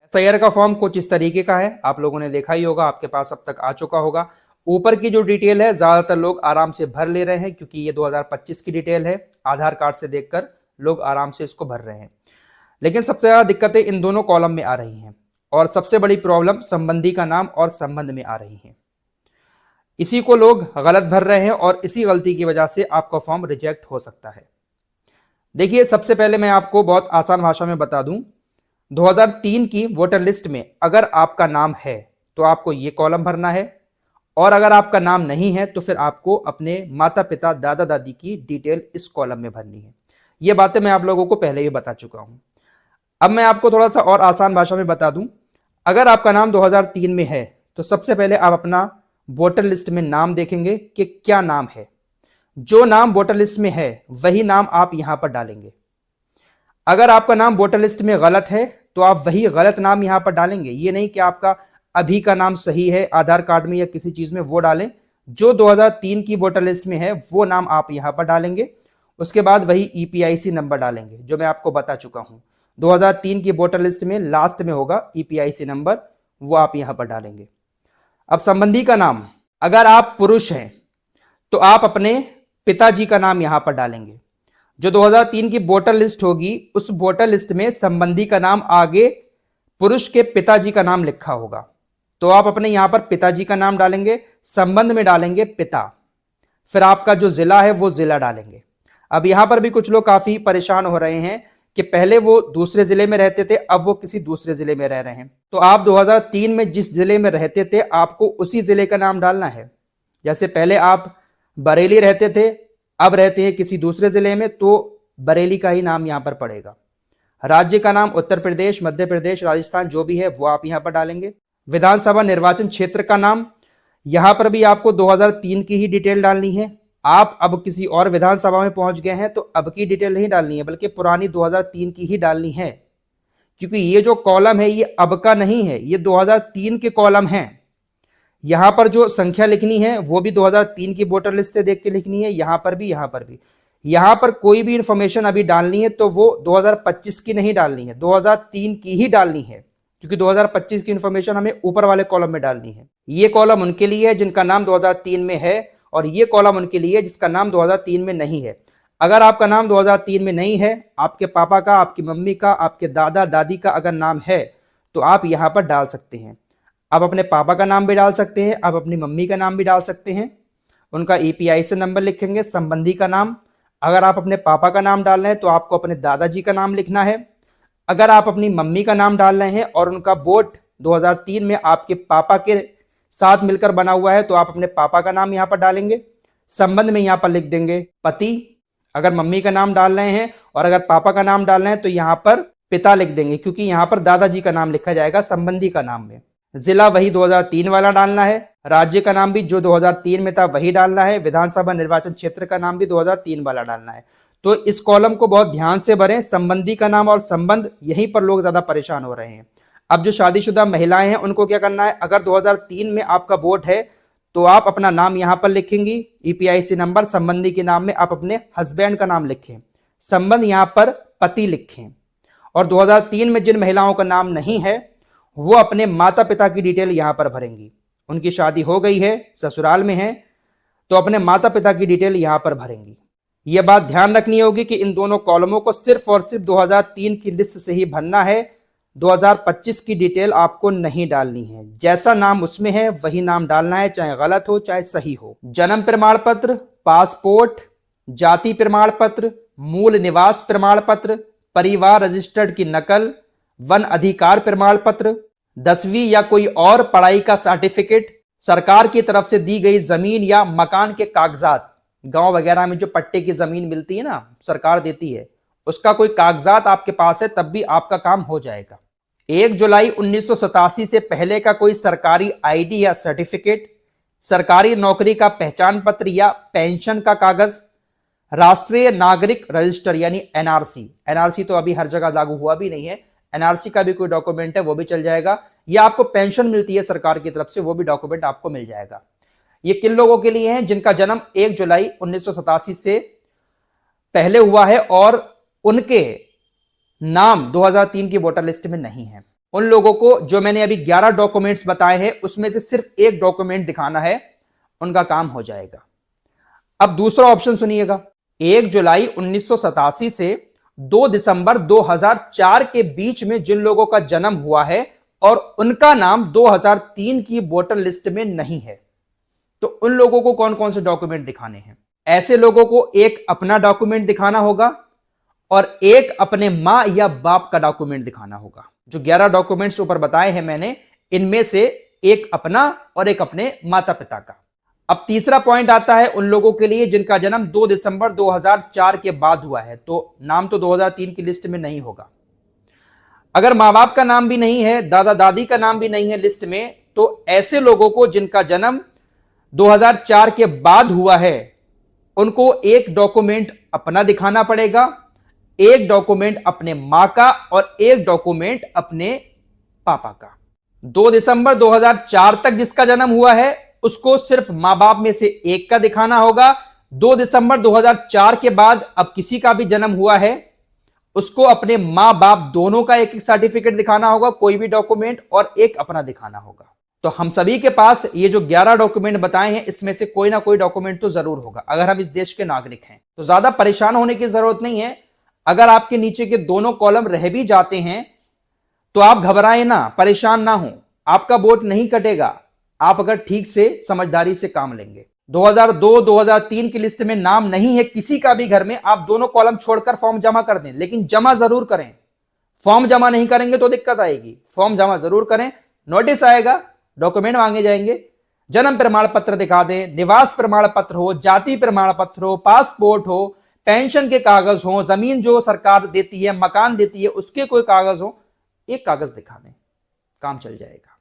SIR का form कुछ इस तरीके का है, आप लोगों ने देखा ही होगा, आपके पास अब तक आ चुका होगा। ऊपर की जो डिटेल है ज्यादातर लोग आराम से भर ले रहे हैं, क्योंकि ये 2025 की डिटेल है, आधार कार्ड से देखकर लोग आराम से इसको भर रहे हैं। लेकिन सबसे ज्यादा दिक्कतें इन दोनों कॉलम में आ रही हैं, और सबसे बड़ी प्रॉब्लम संबंधी का नाम और संबंध में आ रही है। इसी को लोग गलत भर रहे हैं और इसी गलती की वजह से आपका फॉर्म रिजेक्ट हो सकता है। देखिए, सबसे पहले मैं आपको बहुत आसान भाषा में बता दूं, 2003 की वोटर लिस्ट में अगर आपका नाम है तो आपको ये कॉलम भरना है, और अगर आपका नाम नहीं है तो फिर आपको अपने माता पिता दादा दादी की डिटेल इस कॉलम में भरनी है। ये बातें मैं आप लोगों को पहले ही बता चुका हूं। अब मैं आपको थोड़ा सा और आसान भाषा में बता दूं, अगर आपका नाम 2003 में है तो सबसे पहले आप अपना वोटर लिस्ट में नाम देखेंगे कि क्या नाम है। जो नाम वोटर लिस्ट में है वही नाम आप यहां पर डालेंगे। अगर आपका नाम वोटर लिस्ट में गलत है तो आप वही गलत नाम यहां पर डालेंगे। ये नहीं कि आपका अभी का नाम सही है आधार कार्ड में या किसी चीज में, वो डालें। जो 2003 की वोटर लिस्ट में है वो नाम आप यहां पर डालेंगे। उसके बाद वही ईपीआईसी नंबर डालेंगे जो मैं आपको बता चुका हूं। 2003 की वोटर लिस्ट में लास्ट में होगा ईपीआईसी नंबर, वो आप यहां पर डालेंगे। अब संबंधी का नाम, अगर आप पुरुष हैं तो आप अपने पिताजी का नाम यहां पर डालेंगे। जो 2003 की वोटर लिस्ट होगी उस वोटर लिस्ट में संबंधी का नाम आगे पुरुष के पिताजी का नाम लिखा होगा, तो आप अपने यहां पर पिताजी का नाम डालेंगे, संबंध में डालेंगे पिता, फिर आपका जो जिला है वो जिला डालेंगे। अब यहां पर भी कुछ लोग काफी परेशान हो रहे हैं कि पहले वो दूसरे जिले में रहते थे, अब वो किसी दूसरे जिले में रह रहे हैं। तो आप 2003 में जिस जिले में रहते थे आपको उसी जिले का नाम डालना है। जैसे पहले आप बरेली रहते थे, अब रहते हैं किसी दूसरे जिले में, तो बरेली का ही नाम यहां पर पड़ेगा। राज्य का नाम उत्तर प्रदेश, मध्य प्रदेश, राजस्थान जो भी है वो आप यहां पर डालेंगे। विधानसभा निर्वाचन क्षेत्र का नाम, यहां पर भी आपको 2003 की ही डिटेल डालनी है। आप अब किसी और विधानसभा में पहुंच गए हैं तो अब की डिटेल नहीं डालनी है, बल्कि पुरानी 2003 की ही डालनी है, क्योंकि ये जो कॉलम है ये अब का नहीं है, ये 2003 के कॉलम हैं। यहां पर जो संख्या लिखनी है वो भी 2003 की वोटर लिस्ट से देख के लिखनी है, यहां पर भी, यहां पर भी। यहां पर कोई भी इंफॉर्मेशन अभी डालनी है तो वो 2025 की नहीं डालनी है, 2003 की ही डालनी है, क्योंकि 2025 की इंफॉर्मेशन हमें ऊपर वाले कॉलम में डालनी है। ये कॉलम उनके लिए है जिनका नाम 2003 में है, और ये कॉलम उनके लिए जिसका नाम 2003 में नहीं है। अगर आपका नाम 2003 में नहीं है, आपके पापा का, आपकी मम्मी का, आपके दादा दादी का अगर नाम है तो आप यहां पर डाल सकते हैं। आप अपने पापा का नाम भी डाल सकते हैं, आप अपनी मम्मी का नाम भी डाल सकते हैं। उनका ईपीआईसी नंबर लिखेंगे। संबंधी का नाम, अगर आप अपने पापा का नाम डाल रहे हैं तो आपको अपने दादाजी का नाम लिखना है। अगर आप अपनी मम्मी का नाम डाल रहे हैं और उनका वोट 2003 में आपके पापा के साथ मिलकर बना हुआ है तो आप अपने पापा का नाम यहां पर डालेंगे। संबंध में यहां पर लिख देंगे पति, अगर मम्मी का नाम डाल रहे हैं, और अगर पापा का नाम डाल रहे हैं तो यहां पर पिता लिख देंगे, क्योंकि यहां पर दादाजी का नाम लिखा जाएगा संबंधी का नाम में। जिला वही 2003 वाला डालना है। राज्य का नाम भी जो 2003 में था वही डालना है। विधानसभा निर्वाचन क्षेत्र का नाम भी 2003 वाला डालना है। तो इस कॉलम को बहुत ध्यान से भरें। संबंधी का नाम और संबंध, यहीं पर लोग ज्यादा परेशान हो रहे हैं। अब जो शादीशुदा महिलाएं हैं उनको क्या करना है, अगर 2003 में आपका वोट है तो आप अपना नाम यहां पर लिखेंगी, ईपीआईसी नंबर। संबंधी के नाम में आप अपने हस्बैंड का नाम लिखें, संबंध यहां पर पति लिखें। और 2003 में जिन महिलाओं का नाम नहीं है वो अपने माता पिता की डिटेल यहां पर भरेंगी। उनकी शादी हो गई है, ससुराल में है, तो अपने माता पिता की डिटेल यहां पर भरेंगी। यह बात ध्यान रखनी होगी कि इन दोनों कॉलमों को सिर्फ और सिर्फ 2003 की लिस्ट से ही भरना है। 2025 की डिटेल आपको नहीं डालनी है। जैसा नाम उसमें है वही नाम डालना है, चाहे गलत हो चाहे सही हो। जन्म प्रमाण पत्र, पासपोर्ट, जाति प्रमाण पत्र, मूल निवास प्रमाण पत्र, परिवार रजिस्टर्ड की नकल, वन अधिकार प्रमाण पत्र, 10वीं या कोई और पढ़ाई का सर्टिफिकेट, सरकार की तरफ से दी गई जमीन या मकान के कागजात, गांव वगैरह में जो पट्टे की जमीन मिलती है ना, सरकार देती है, उसका कोई कागजात आपके पास है तब भी आपका काम हो जाएगा। 1 जुलाई 1987 से पहले का कोई सरकारी आईडी या सर्टिफिकेट, सरकारी नौकरी का पहचान पत्र या पेंशन का कागज, राष्ट्रीय नागरिक रजिस्टर यानी एनआरसी। एनआरसी तो अभी हर जगह लागू हुआ भी नहीं है, एनआरसी का भी कोई डॉक्यूमेंट है वो भी चल जाएगा, या आपको पेंशन मिलती है सरकार की तरफ से वो भी डॉक्यूमेंट आपको मिल जाएगा। ये किन लोगों के लिए हैं, जिनका जन्म 1 जुलाई 1987 से पहले हुआ है और उनके नाम 2003 की वोटर लिस्ट में नहीं है। उन लोगों को जो मैंने अभी 11 डॉक्यूमेंट्स बताए हैं उसमें से सिर्फ एक डॉक्यूमेंट दिखाना है, उनका काम हो जाएगा। अब दूसरा ऑप्शन सुनिएगा, 1 जुलाई 1987 से 2 दिसंबर 2004 के बीच में जिन लोगों का जन्म हुआ है और उनका नाम 2003 की वोटर लिस्ट में नहीं है, तो उन लोगों को कौन कौन से डॉक्यूमेंट दिखाने हैं? ऐसे लोगों को एक अपना डॉक्यूमेंट दिखाना होगा और एक अपने मां या बाप का डॉक्यूमेंट दिखाना होगा। जो 11 डॉक्यूमेंट्स ऊपर बताए हैं मैंने, इनमें से एक अपना और एक अपने माता पिता का। अब तीसरा पॉइंट आता है उन लोगों के लिए जिनका जन्म 2 दिसंबर 2004 के बाद हुआ है, तो नाम तो 2003 की लिस्ट में नहीं होगा। अगर मां बाप का नाम भी नहीं है, दादा दादी का नाम भी नहीं है लिस्ट में, तो ऐसे लोगों को जिनका जन्म 2004 के बाद हुआ है, उनको एक डॉक्यूमेंट अपना दिखाना पड़ेगा, एक डॉक्यूमेंट अपने मां का और एक डॉक्यूमेंट अपने पापा का। 2 दिसंबर 2004 तक जिसका जन्म हुआ है उसको सिर्फ मां बाप में से एक का दिखाना होगा। 2 दिसंबर 2004 के बाद अब किसी का भी जन्म हुआ है उसको अपने मां बाप दोनों का एक एक सर्टिफिकेट दिखाना होगा, कोई भी डॉक्यूमेंट, और एक अपना दिखाना होगा। तो हम सभी के पास ये जो 11 डॉक्यूमेंट बताए हैं इसमें से कोई ना कोई डॉक्यूमेंट तो जरूर होगा अगर हम इस देश के नागरिक हैं। तो ज्यादा परेशान होने की जरूरत नहीं है। अगर आपके नीचे के दोनों कॉलम रह भी जाते हैं तो आप घबराएं ना, परेशान ना हो, आपका वोट नहीं कटेगा आप अगर ठीक से समझदारी से काम लेंगे। 2002-2003 की लिस्ट में नाम नहीं है किसी का भी घर में, आप दोनों कॉलम छोड़कर फॉर्म जमा कर दें, लेकिन जमा जरूर करें। फॉर्म जमा नहीं करेंगे तो दिक्कत आएगी, फॉर्म जमा जरूर करें। नोटिस आएगा, डॉक्यूमेंट मांगे जाएंगे, जन्म प्रमाण पत्र दिखा दें, निवास प्रमाण पत्र हो, जाति प्रमाण पत्र हो, पासपोर्ट हो, पेंशन के कागज हो, जमीन जो सरकार देती है, मकान देती है, उसके कोई कागज हो, एक कागज दिखा दें, काम चल जाएगा।